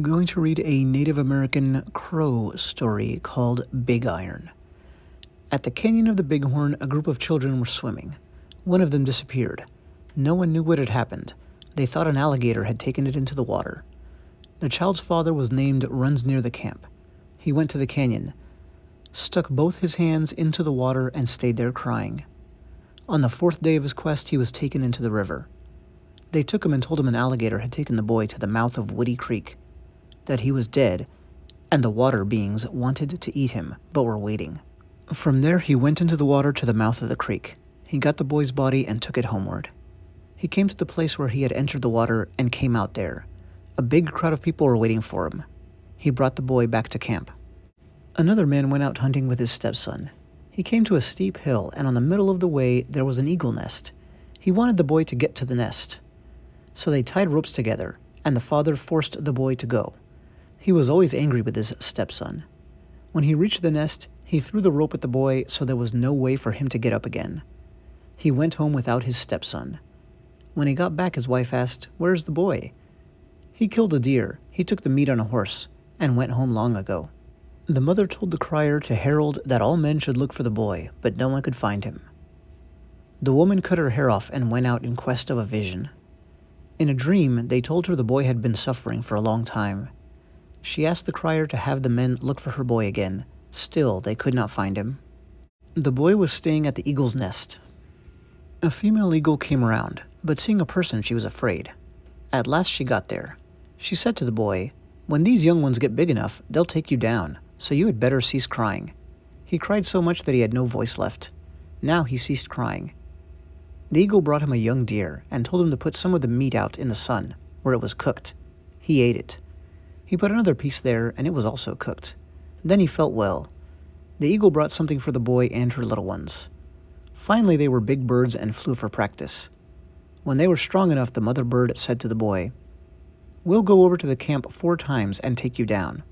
Going to read a Native American Crow story called Big Iron. At the Canyon of the Bighorn, a group of children were swimming. One of them disappeared. No one knew what had happened. They thought an alligator had taken it into the water. The child's father was named Runs Near the Camp. He went to the canyon, stuck both his hands into the water, and stayed there crying. On the fourth day of his quest, he was taken into the river. They took him and told him an alligator had taken the boy to the mouth of Woody Creek, that he was dead, and the water beings wanted to eat him, but were waiting. From there, he went into the water to the mouth of the creek. He got the boy's body and took it homeward. He came to the place where he had entered the water and came out there. A big crowd of people were waiting for him. He brought the boy back to camp. Another man went out hunting with his stepson. He came to a steep hill, and on the middle of the way there was an eagle nest. He wanted the boy to get to the nest. So they tied ropes together, and the father forced the boy to go. He was always angry with his stepson. When he reached the nest, he threw the rope at the boy so there was no way for him to get up again. He went home without his stepson. When he got back, his wife asked, "Where's the boy?" "He killed a deer. He took the meat on a horse and went home long ago." The mother told the crier to herald that all men should look for the boy, but no one could find him. The woman cut her hair off and went out in quest of a vision. In a dream, they told her the boy had been suffering for a long time. She asked the crier to have the men look for her boy again. Still, they could not find him. The boy was staying at the eagle's nest. A female eagle came around, but seeing a person, she was afraid. At last she got there. She said to the boy, "When these young ones get big enough, they'll take you down, so you had better cease crying." He cried so much that he had no voice left. Now he ceased crying. The eagle brought him a young deer and told him to put some of the meat out in the sun, where it was cooked. He ate it. He put another piece there, and it was also cooked. Then he felt well. The eagle brought something for the boy and her little ones. Finally, they were big birds and flew for practice. When they were strong enough, the mother bird said to the boy, "We'll go over to the camp 4 times and take you down."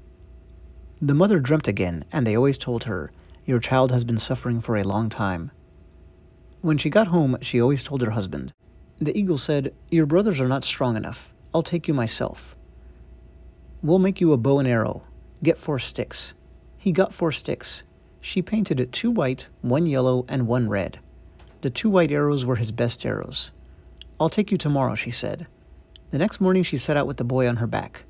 The mother dreamt again, and they always told her, "Your child has been suffering for a long time." When she got home, she always told her husband. The eagle said, "Your brothers are not strong enough. I'll take you myself. We'll make you a bow and arrow. Get 4 sticks." He got 4 sticks. She painted it 2 white, 1 yellow, and 1 red. The 2 white arrows were his best arrows. "I'll take you tomorrow," she said. The next morning she set out with the boy on her back.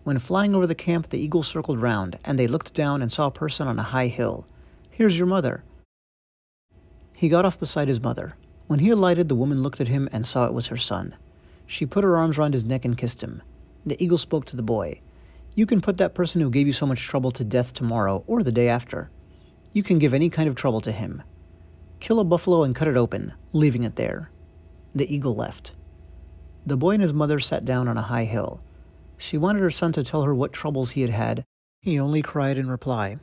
When flying over the camp, the eagle circled round, and they looked down and saw a person on a high hill. "Here's your mother." He got off beside his mother. When he alighted, the woman looked at him and saw it was her son. She put her arms around his neck and kissed him. The eagle spoke to the boy. "You can put that person who gave you so much trouble to death tomorrow or the day after. You can give any kind of trouble to him. Kill a buffalo and cut it open, leaving it there." The eagle left. The boy and his mother sat down on a high hill. She wanted her son to tell her what troubles he had had. He only cried in reply.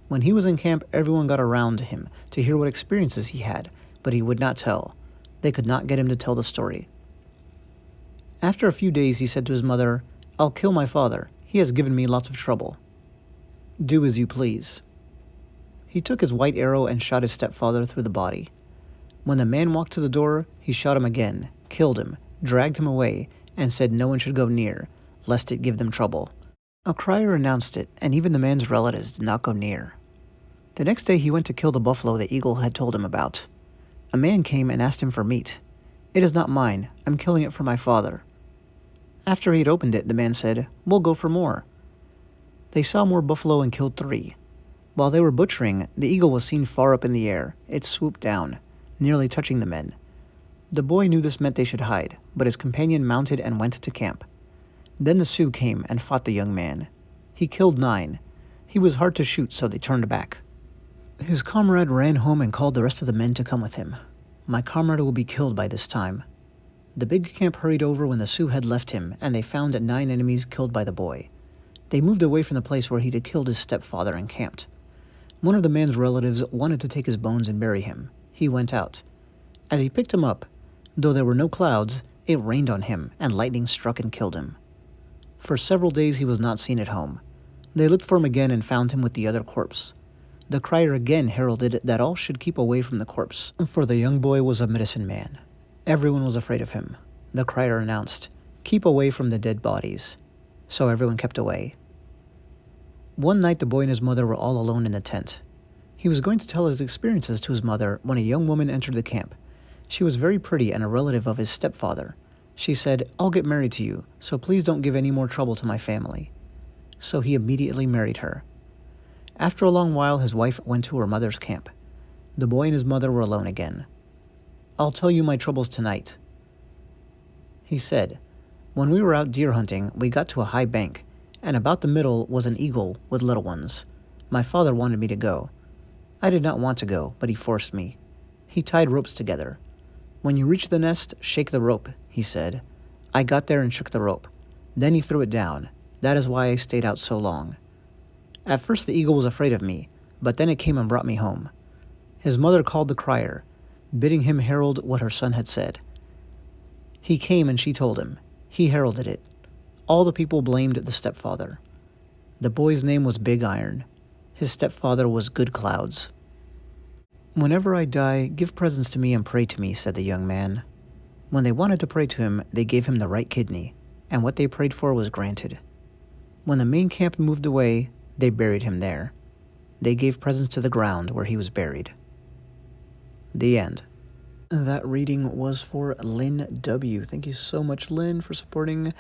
When he was in camp, everyone got around him to hear what experiences he had, but he would not tell. They could not get him to tell the story. After a few days, he said to his mother, "I'll kill my father. He has given me lots of trouble." "Do as you please." He took his white arrow and shot his stepfather through the body. When the man walked to the door, he shot him again, killed him, dragged him away, and said no one should go near, lest it give them trouble. A crier announced it, and even the man's relatives did not go near. The next day he went to kill the buffalo the eagle had told him about. A man came and asked him for meat. "It is not mine. I'm killing it for my father." After he had opened it, the man said, "We'll go for more." They saw more buffalo and killed 3. While they were butchering, the eagle was seen far up in the air. It swooped down, nearly touching the men. The boy knew this meant they should hide, but his companion mounted and went to camp. Then the Sioux came and fought the young man. He killed 9. He was hard to shoot, so they turned back. His comrade ran home and called the rest of the men to come with him. "My comrade will be killed by this time." The big camp hurried over when the Sioux had left him, and they found 9 enemies killed by the boy. They moved away from the place where he had killed his stepfather and camped. One of the man's relatives wanted to take his bones and bury him. He went out. As he picked him up, though there were no clouds, it rained on him, and lightning struck and killed him. For several days he was not seen at home. They looked for him again and found him with the other corpse. The crier again heralded that all should keep away from the corpse, for the young boy was a medicine man. Everyone was afraid of him. The crier announced, "Keep away from the dead bodies." so everyone kept away. One night, the boy and his mother were all alone in the tent. He was going to tell his experiences to his mother when a young woman entered the camp. She was very pretty and a relative of his stepfather. She said, "I'll get married to you, so please don't give any more trouble to my family." So he immediately married her. After a long while, his wife went to her mother's camp. The boy and his mother were alone again. "I'll tell you my troubles tonight," he said. "When we were out deer hunting, we got to a high bank, and about the middle was an eagle with little ones. My father wanted me to go. I did not want to go, but he forced me. He tied ropes together. 'When you reach the nest, shake the rope,' he said. I got there and shook the rope. Then he threw it down. That is why I stayed out so long. At first the eagle was afraid of me, but then it came and brought me home." His mother called the crier, bidding him herald what her son had said. He came and she told him. He heralded it. All the people blamed the stepfather. The boy's name was Big Iron. His stepfather was Good Clouds. "Whenever I die, give presents to me and pray to me," said the young man. When they wanted to pray to him, they gave him the right kidney, and what they prayed for was granted. When the main camp moved away, they buried him there. They gave presents to the ground where he was buried. The end. That reading was for Lynn W. Thank you so much, Lynn, for supporting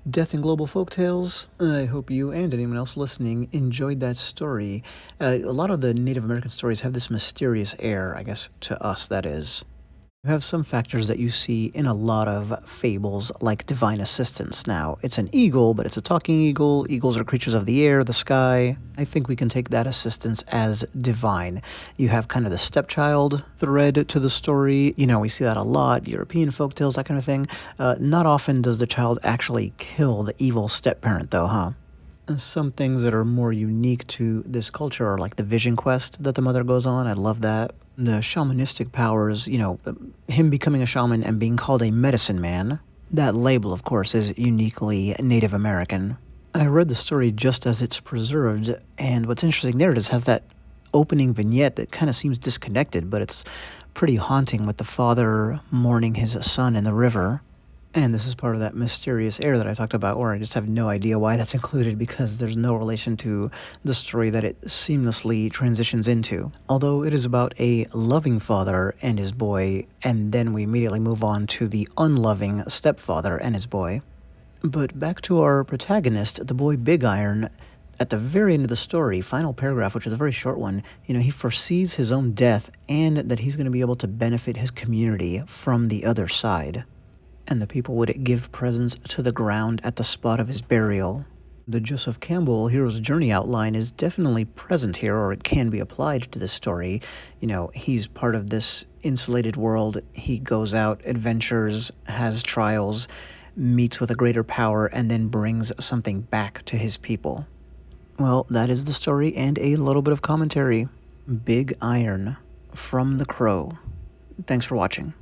Death in Global Folktales. I hope you and anyone else listening enjoyed that story. A lot of the Native American stories have this mysterious air, I guess, to us, that is. You have some factors that you see in a lot of fables, like divine assistance. Now, it's an eagle, but it's a talking eagle. Eagles are creatures of the air, the sky. I think we can take that assistance as divine. You have kind of the stepchild thread to the story. We see that a lot. European folktales, that kind of thing. Not often does the child actually kill the evil step-parent, though, huh? Some things that are more unique to this culture are like the vision quest that the mother goes on. I love that. The shamanistic powers, him becoming a shaman and being called a medicine man. That label, of course, is uniquely Native American. I read the story just as it's preserved, and what's interesting there, it has that opening vignette that kind of seems disconnected, but it's pretty haunting with the father mourning his son in the river. And this is part of that mysterious air that I talked about, or I just have no idea why that's included because there's no relation to the story that it seamlessly transitions into. Although it is about a loving father and his boy, and then we immediately move on to the unloving stepfather and his boy. But back to our protagonist, the boy Big Iron. At the very end of the story, final paragraph, which is a very short one, he foresees his own death and that he's going to be able to benefit his community from the other side. And the people would give presents to the ground at the spot of his burial. The Joseph Campbell hero's journey outline is definitely present here, or it can be applied to this story. He's part of this insulated world. He goes out, adventures, has trials, meets with a greater power, and then brings something back to his people. Well, that is the story and a little bit of commentary. Big Iron from The Crow. Thanks for watching.